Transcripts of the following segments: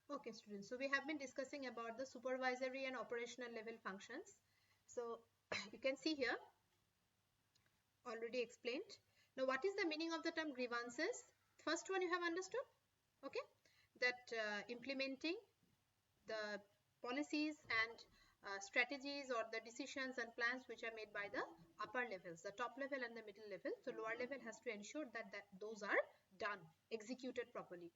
Okay, students. So we have been discussing about the supervisory and operational level functions. So you can see here, already explained. Now, what is the meaning of the term grievances? First one you have understood, okay? That implementing the policies and strategies or the decisions and plans which are made by the upper levels, the top level and the middle level. So lower level has to ensure that those are done, executed properly.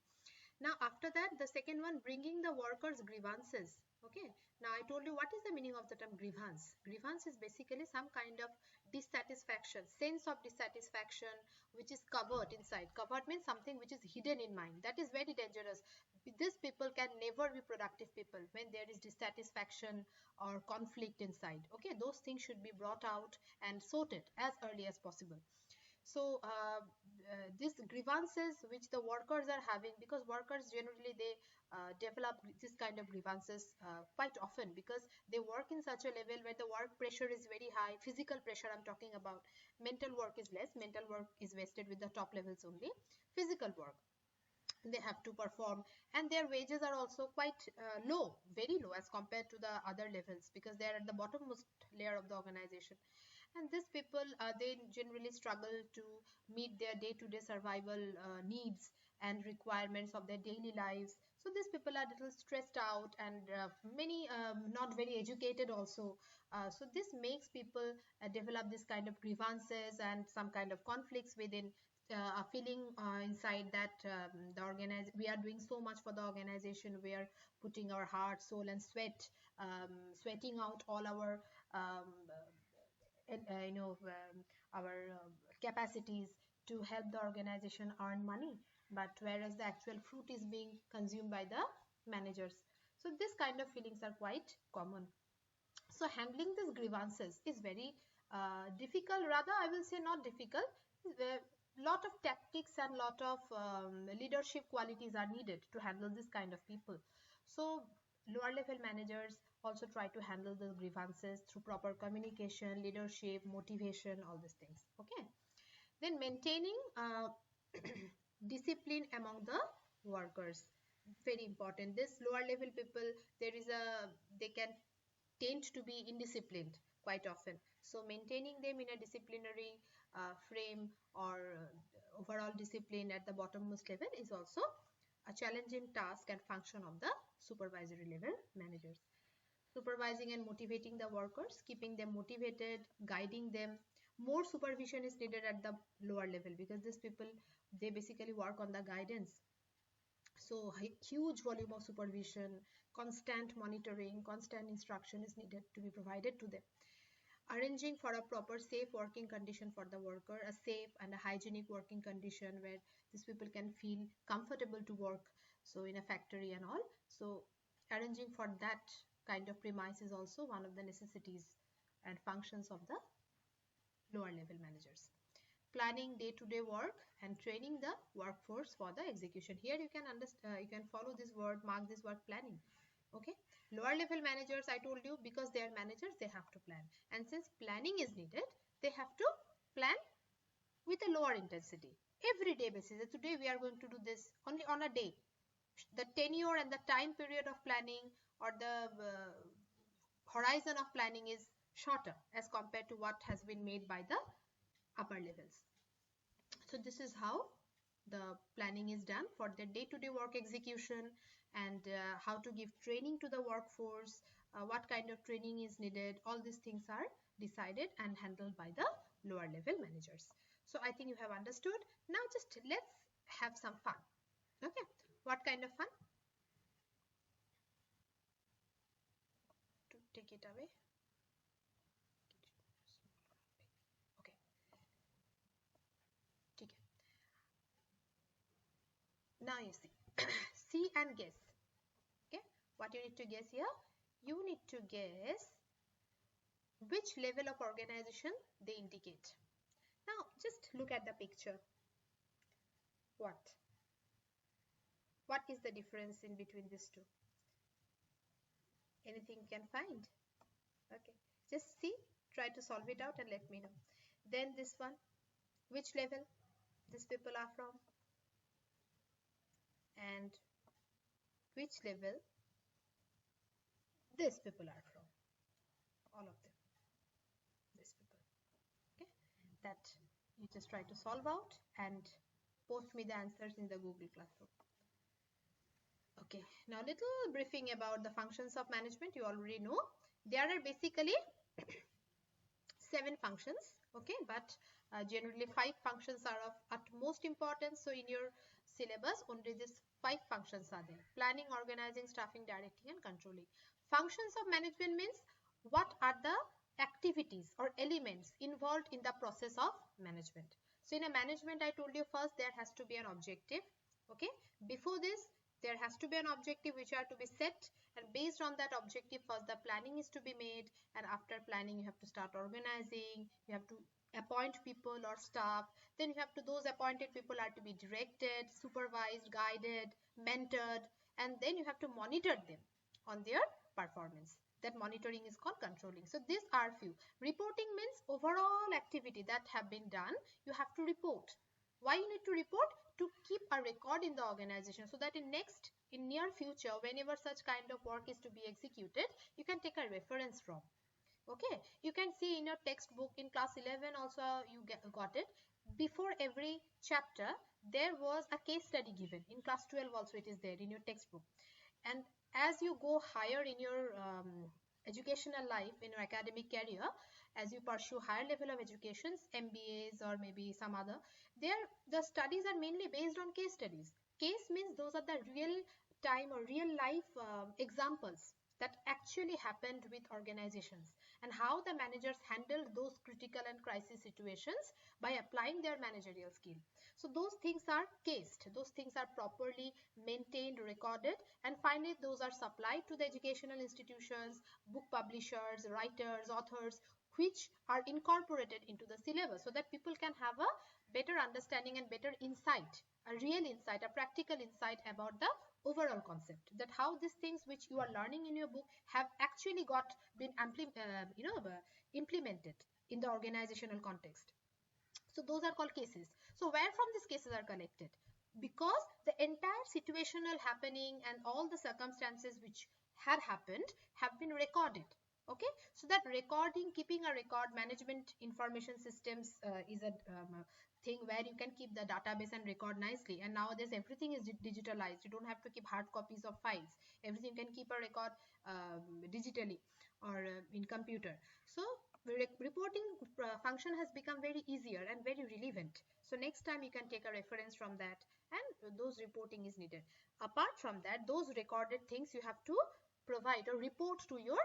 Now after that, the second one, bringing the workers grievances. Okay, now I told you what is the meaning of the term grievance. Grievance is basically some kind of dissatisfaction, sense of dissatisfaction which is covered inside. Covered means something which is hidden in mind. That is very dangerous. These people can never be productive people when there is dissatisfaction or conflict inside. Okay, those things should be brought out and sorted as early as possible. So these grievances which the workers are having, because workers generally they develop this kind of grievances quite often, because they work in such a level where the work pressure is very high. Physical pressure I'm talking about, mental work is less. Mental work is vested with the top levels only. Physical work they have to perform, and their wages are also quite low, very low as compared to the other levels, because they are at the bottommost layer of the organization. And these people they generally struggle to meet their day-to-day survival needs and requirements of their daily lives. So these people are a little stressed out, and many not very educated also. So this makes people develop this kind of grievances and some kind of conflicts within, a feeling inside that we are doing so much for the organization. We are putting our heart, soul and sweating out all our um, and, our capacities to help the organization earn money, but whereas the actual fruit is being consumed by the managers. So this kind of feelings are quite common. So handling these grievances is very difficult, rather I will say not difficult. Lot of tactics and lot of leadership qualities are needed to handle this kind of people. So lower level managers also try to handle the grievances through proper communication, leadership, motivation, all these things. Okay, then maintaining discipline among the workers, very important. This lower level people, there is a, they can tend to be indisciplined quite often. So maintaining them in a disciplinary frame, or overall discipline at the bottommost level, is also a challenging task and function of the supervisory level managers. Supervising and motivating the workers, keeping them motivated, guiding them. More supervision is needed at the lower level, because these people, they basically work on the guidance. So huge volume of supervision, constant monitoring, constant instruction is needed to be provided to them. Arranging for a proper safe working condition for the worker, a safe and a hygienic working condition where these people can feel comfortable to work, so in a factory and all. So arranging for that kind of premise is also one of the necessities and functions of the lower level managers. Planning day-to-day work and training the workforce for the execution. Here you can understand, you can follow this word, mark this word, planning. Okay, lower level managers, I told you, because they are managers, they have to plan, and since planning is needed, they have to plan with a lower intensity, everyday basis. Today we are going to do this only on a day. The tenure and the time period of planning, or the horizon of planning, is shorter as compared to what has been made by the upper levels. So this is how the planning is done for the day-to-day work execution, and how to give training to the workforce, what kind of training is needed. All these things are decided and handled by the lower level managers. So I think you have understood. Now just let's have some fun. Okay, what kind of fun? To take it away. Okay, ठीक है. Now you see, see and guess. Okay, what you need to guess here? You need to guess which level of organization they indicate. Now just look at the picture. What is the difference in between these two? Anything you can find? Okay, just see, try to solve it out and let me know. Then this one, which level these people are from, and which level these people are from. All of them, these people. Okay, that you just try to solve out and post me the answers in the Google Classroom. Okay, now little briefing about the functions of management. You already know there are basically 7 functions, okay, but generally 5 functions are of utmost importance. So in your syllabus only these 5 functions are there: planning, organizing, staffing, directing and controlling. Functions of management means what are the activities or elements involved in the process of management. So in a management, I told you first there has to be an objective. Okay, before this there has to be an objective which are to be set, and based on that objective first the planning is to be made, and after planning you have to start organizing, you have to appoint people or staff, then you have to, those appointed people are to be directed, supervised, guided, mentored, and then you have to monitor them on their performance. That monitoring is called controlling. So these are few. Reporting means overall activity that have been done you have to report. Why you need to report? To keep a record in the organization, so that in near future whenever such kind of work is to be executed, you can take a reference from. Okay, you can see in your textbook in class 11 also you got it. Before every chapter there was a case study given. In class 12 also it is there in your textbook. And as you go higher in your educational life, in your academic career, as you pursue higher level of educations, MBAs or maybe some other, there the studies are mainly based on case studies. Case means those are the real time or real life examples that actually happened with organizations, and how the managers handled those critical and crisis situations by applying their managerial skill. So those things are cased, those things are properly maintained, recorded, and finally those are supplied to the educational institutions, book publishers, writers, authors, which are incorporated into the syllabus so that people can have a better understanding and better insight, a real insight, a practical insight about the overall concept, that how these things which you are learning in your book have actually been implemented in the organizational context. So those are called cases. So where from these cases are collected? Because the entire situational happening and all the circumstances which had happened have been recorded. Okay, so that recording, keeping a record, management information systems is a thing where you can keep the database and record nicely. And nowadays everything is digitalized. You don't have to keep hard copies of files. Everything can keep a record digitally or in computer. So reporting function has become very easier and very relevant. So next time you can take a reference from that, and those reporting is needed. Apart from that, those recorded things you have to provide or report to your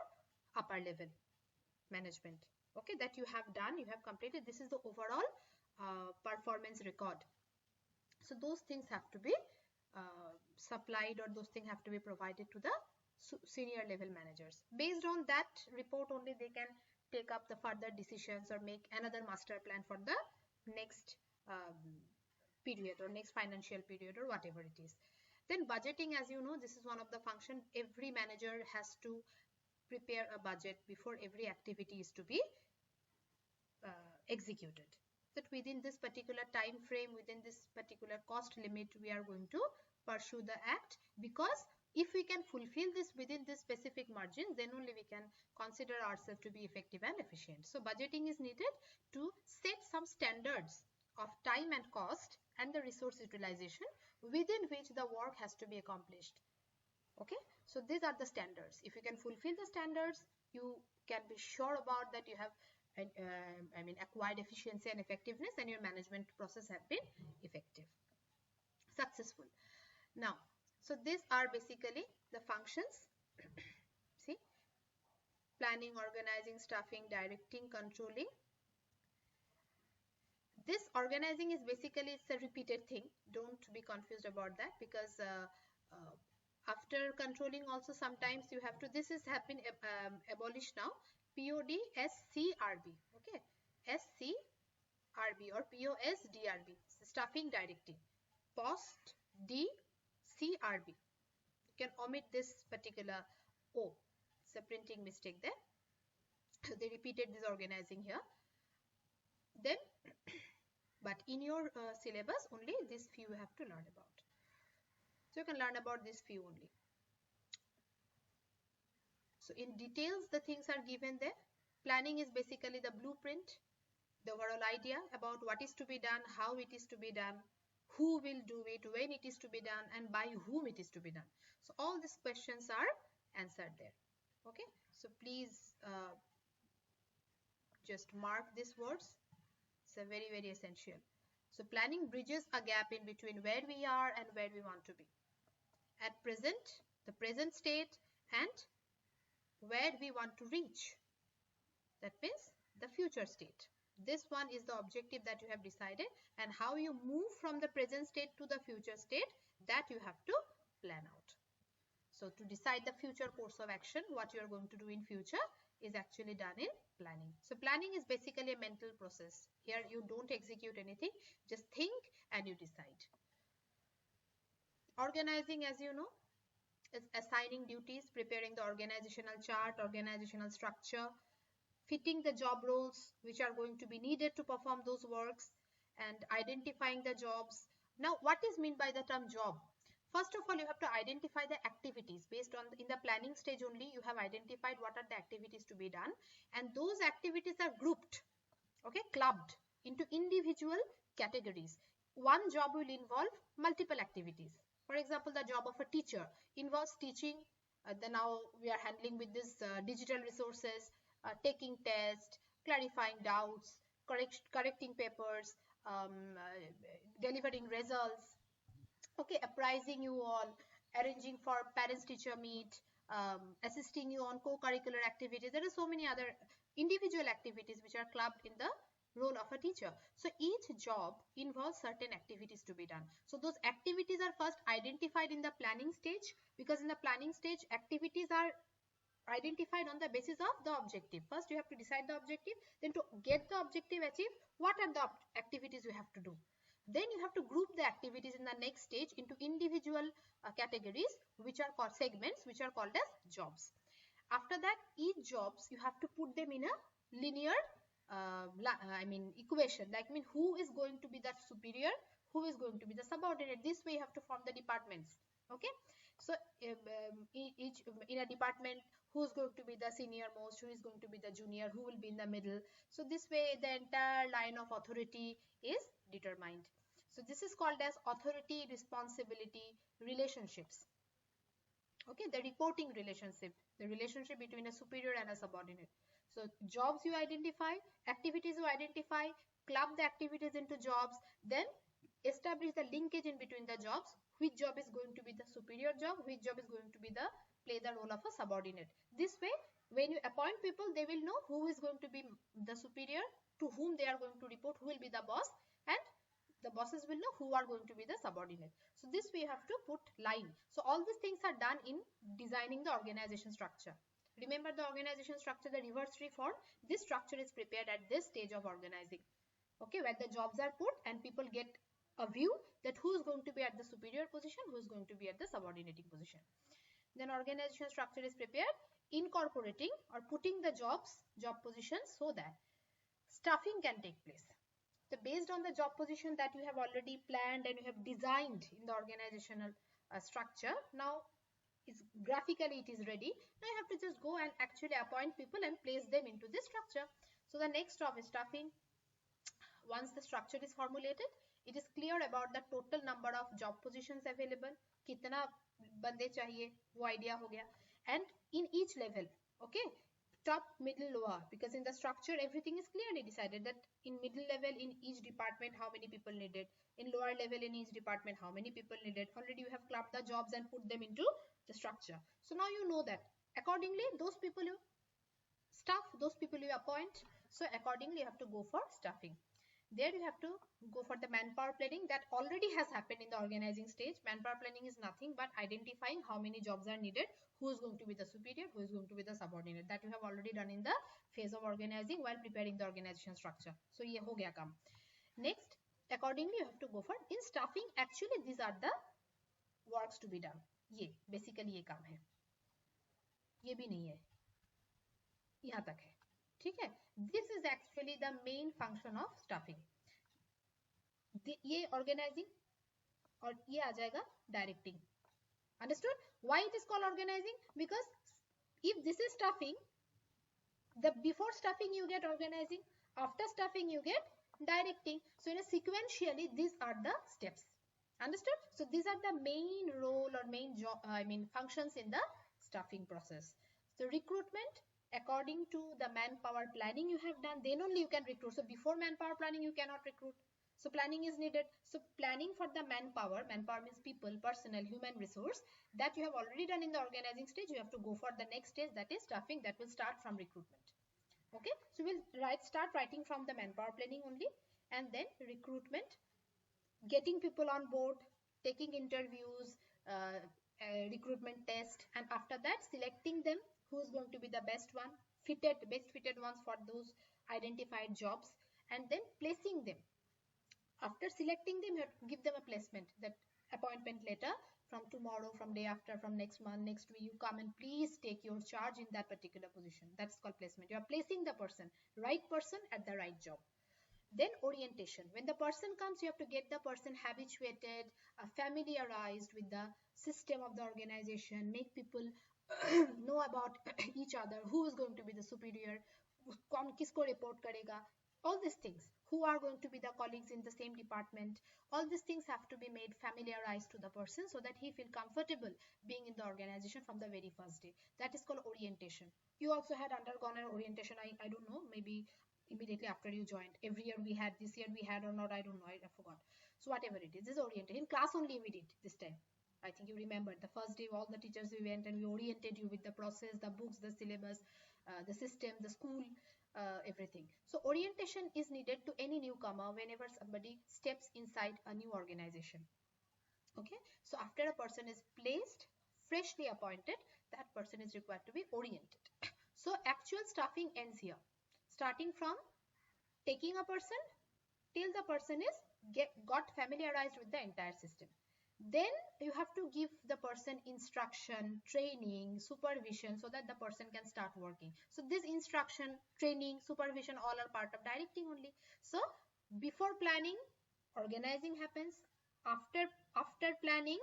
upper level management. Okay, that you have done, you have completed. This is the overall performance record. So those things have to be supplied, or those things have to be provided to the senior level managers. Based on that report only they can take up the further decisions or make another master plan for the next period or next financial period or whatever it is. Then budgeting, as you know, this is one of the function. Every manager has to prepare a budget before every activity is to be executed. That within this particular time frame, within this particular cost limit, we are going to pursue the act, because if we can fulfill this within this specific margin, then only we can consider ourselves to be effective and efficient. So budgeting is needed to set some standards of time and cost and the resource utilization within which the work has to be accomplished. Okay, so these are the standards. If you can fulfill the standards, you can be sure about that you have acquired efficiency and effectiveness, and your management process have been effective, successful. Now, so these are basically the functions. See, planning, organizing, staffing, directing, controlling. This organizing is basically, it's a repeated thing. Don't be confused about that, because after controlling also sometimes you have to, this is have been abolished now. PODSCRB. Okay, SCRB or POSDRB, staffing, directing. POSDCRB. You can omit this particular O. It's a printing mistake there. So they repeated this organizing here. Then, but in your syllabus only this few you have to learn about. So you can learn about this few only. So in details, the things are given there. Planning is basically the blueprint, the overall idea about what is to be done, how it is to be done, who will do it, when it is to be done, and by whom it is to be done. So all these questions are answered there. Okay, so please just mark these words. It's a very, very essential. So planning bridges a gap in between where we are and where we want to be. At present, the present state, and where we want to reach. That means the future state. This one is the objective that you have decided, and how you move from the present state to the future state, that you have to plan out. So to decide the future course of action, what you are going to do in future is actually done in planning. So planning is basically a mental process. Here you don't execute anything, just think and you decide. Organizing, as you know, is assigning duties, preparing the organizational chart, organizational structure, fitting the job roles which are going to be needed to perform those works, and identifying the jobs. Now, what is meant by the term job? First of all, you have to identify the activities based on, in the planning stage only, you have identified what are the activities to be done, and those activities are grouped, okay, clubbed into individual categories. One job will involve multiple activities. For example, the job of a teacher involves teaching. Then now we are handling with this digital resources, taking tests, clarifying doubts, correcting papers, delivering results, okay, apprising you all, arranging for parents teacher meet, assisting you on co-curricular activities. There are so many other individual activities which are clubbed in the role of a teacher. So each job involves certain activities to be done. So those activities are first identified in the planning stage, because in the planning stage activities are identified on the basis of the objective. First you have to decide the objective, then to get the objective achieved, what are the activities you have to do. Then you have to group the activities in the next stage into individual categories, which are called segments, which are called as jobs. After that, each jobs you have to put them in a linear equation. Like, who is going to be the superior, who is going to be the subordinate. This way you have to form the departments. Okay, so each in a department, who is going to be the senior most, who is going to be the junior, who will be in the middle. So this way the entire line of authority is determined. So this is called as authority responsibility relationships. Okay, the reporting relationship, the relationship between a superior and a subordinate. So jobs you identify, activities you identify, club the activities into jobs, then establish the linkage in between the jobs. Which job is going to be the superior job, which job is going to be play the role of a subordinate. This way, when you appoint people, they will know who is going to be the superior, to whom they are going to report, who will be the boss, and the bosses will know who are going to be the subordinate. So this we have to put line. So all these things are done in designing the organization structure. Remember the organization structure, the reverse tree form. This structure is prepared at this stage of organizing. Okay, where the jobs are put and people get a view that who is going to be at the superior position, who is going to be at the subordinating position. Then organization structure is prepared, incorporating or putting the job positions so that staffing can take place. So based on the job position that you have already planned and you have designed in the organizational structure, now graphically it is ready. Now you have to just go and actually appoint people and place them into this structure. So the next job is staffing. Once the structure is formulated, it is clear about the total number of job positions available, kitna bande chahiye, wo idea ho gaya, and in each level, okay, top, middle, lower, because in the structure everything is clearly decided that in middle level in each department how many people needed, in lower level in each department how many people needed. Already you have clubbed the jobs and put them into the structure. So now you know that accordingly those people you staff, those people you appoint. So accordingly you have to go for staffing. There you have to go for the manpower planning that already has happened in the organizing stage. Manpower planning is nothing but identifying how many jobs are needed, who is going to be the superior, who is going to be the subordinate. That you have already done in the phase of organizing while preparing the organization structure. So ye ho gaya kam. Next, accordingly you have to go for in staffing. Actually these are the works to be done. Ye basically ye काम है, ये भी नहीं है, यहाँ तक है, ठीक है. This is actually the main function of staffing. ये organizing और ये आ जाएगा directing. Understood? Why it is called organizing? Because If this is staffing, the before staffing you get organizing, after staffing you get directing. So in a sequentially these are the steps. Understood? So these are the main role or main job, functions in the staffing process. So recruitment, according to the manpower planning you have done, then only you can recruit. So before manpower planning you cannot recruit. So planning is needed. So planning for the manpower, manpower means people, personnel, human resource, that you have already done in the organizing stage. You have to go for the next stage, that is staffing, that will start from recruitment. Okay, so we'll start writing from the manpower planning only, and then recruitment, getting people on board, taking interviews, recruitment test, and after that selecting them, who is going to be the best fitted ones for those identified jobs, and then placing them. After selecting them, you have to give them a placement, that appointment letter, from tomorrow, from day after, from next month, next week, you come and please take your charge in that particular position. That's called placement. You are placing the right person at the right job. Then orientation. When the person comes, you have to get the person habituated, familiarized with the system of the organization, make people know about each other, who is going to be the superior, kisko report karega, all these things, who are going to be the colleagues in the same department. All these things have to be made familiarized to the person so that he feel comfortable being in the organization from the very first day. That is called orientation. You also had undergone an orientation, I don't know, maybe immediately after you joined. Every year we had, this year we had or not, I don't know, I forgot. So whatever it is, this is orientation. In class only we did this time. I think you remember the first day all the teachers we went and we oriented you with the process, the books, the syllabus, the system, the school, everything. So orientation is needed to any newcomer whenever somebody steps inside a new organization. Okay, so after a person is placed, freshly appointed, that person is required to be oriented. So actual staffing ends here, starting from taking a person till the person is got familiarized with the entire system. Then you have to give the person instruction, training, supervision, so that the person can start working. So this instruction, training, supervision, all are part of directing only. So before planning, organizing happens. After planning,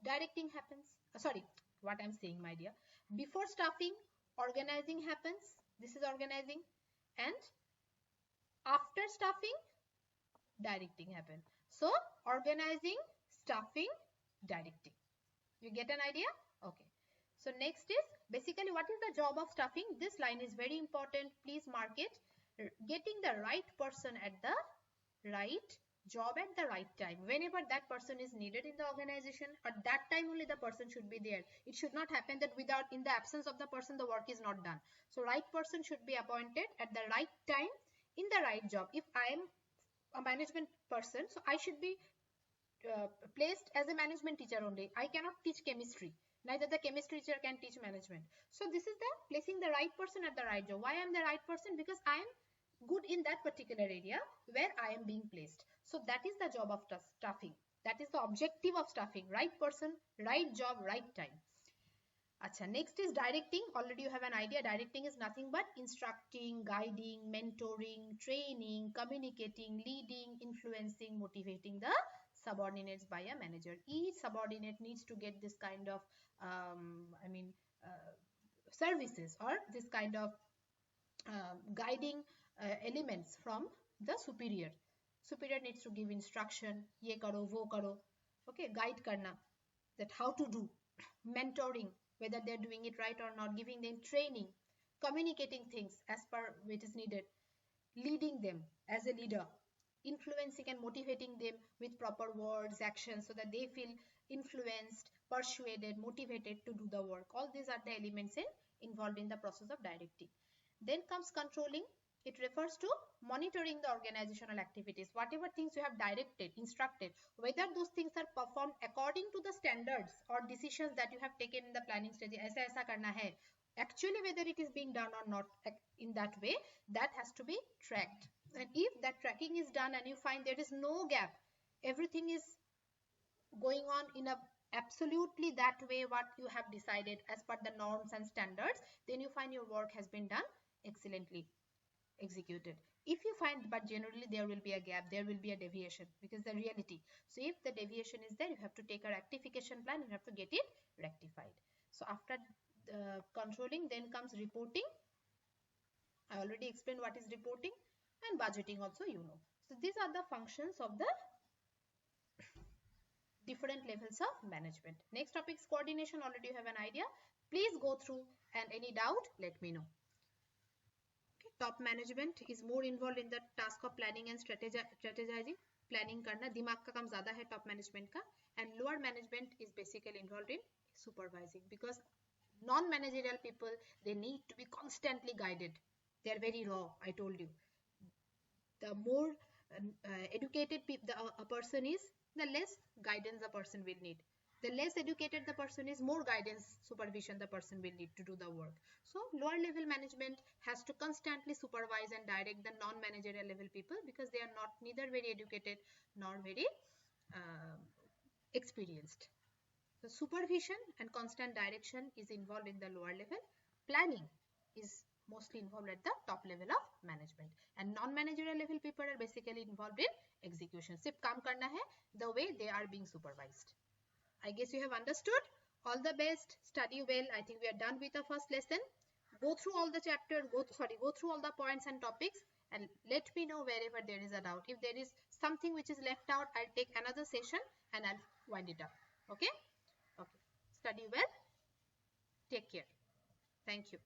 directing happens. Sorry, what I'm saying, my dear. Before staffing, organizing happens. This is organizing. And after staffing, directing happen. So organizing, staffing, directing. You get an idea? Okay. So next is basically what is the job of staffing? This line is very important. Please mark it. Getting the right person at the right job at the right time. Whenever that person is needed in the organization, at that time only the person should be there. It should not happen that in the absence of the person, the work is not done. So right person should be appointed at the right time in the right job. If I am a management person, so I should be placed as a management teacher only. I cannot teach chemistry. Neither the chemistry teacher can teach management. So this is the placing the right person at the right job. Why I am the right person? Because I am good in that particular area where I am being placed. So that is the job of staffing. That is the objective of staffing. Right person, right job, right time. Acha, next is directing. Already you have an idea. Directing is nothing but instructing, guiding, mentoring, training, communicating, leading, influencing, motivating the subordinates by a manager. Each subordinate needs to get this kind of services or this kind of guiding elements from the superior. Superior needs to give instruction, ye karo, wo karo, okay, guide karna, that how to do, mentoring, whether they're doing it right or not, giving them training, communicating things as per it is needed, leading them as a leader, influencing and motivating them with proper words, actions, so that they feel influenced, persuaded, motivated to do the work. All these are the elements involved in the process of directing. Then comes controlling. It refers to monitoring the organizational activities. Whatever things you have directed, instructed, whether those things are performed according to the standards or decisions that you have taken in the planning stage, aisa karna hai, actually whether it is being done or not in that way, that has to be tracked. And if that tracking is done and you find there is no gap, everything is going on in a absolutely that way what you have decided as per the norms and standards, then you find your work has been done excellently executed. If you find, but generally there will be a gap, there will be a deviation, because the reality. So if the deviation is there, you have to take a rectification plan, you have to get it rectified. So after controlling, then comes reporting. I already explained what is reporting, and budgeting also you know. So these are the functions of the different levels of management. Next topic is coordination. Already you have an idea. Please go through, and any doubt let me know. Okay. Top management is more involved in the task of planning and strategizing. Planning करना दिमाग का काम ज़्यादा है top management का, and lower management is basically involved in supervising, because non-managerial people, they need to be constantly guided. They are very raw. I told you. The more educated a person is, the less guidance a person will need. The less educated the person is, more guidance, supervision the person will need to do the work. So lower level management has to constantly supervise and direct the non-managerial level people, because they are not neither very educated nor very experienced. So supervision and constant direction is involved in the lower level. Planning is mostly involved at the top level of management, and non-managerial level people are basically involved in execution. सिर्फ काम करना है, the way they are being supervised. I guess you have understood. All the best. Study well. I think we are done with the first lesson. Go through all the chapters. Go through all the points and topics, and let me know wherever there is a doubt. If there is something which is left out, I'll take another session and I'll wind it up. Okay. Okay. Study well. Take care. Thank you.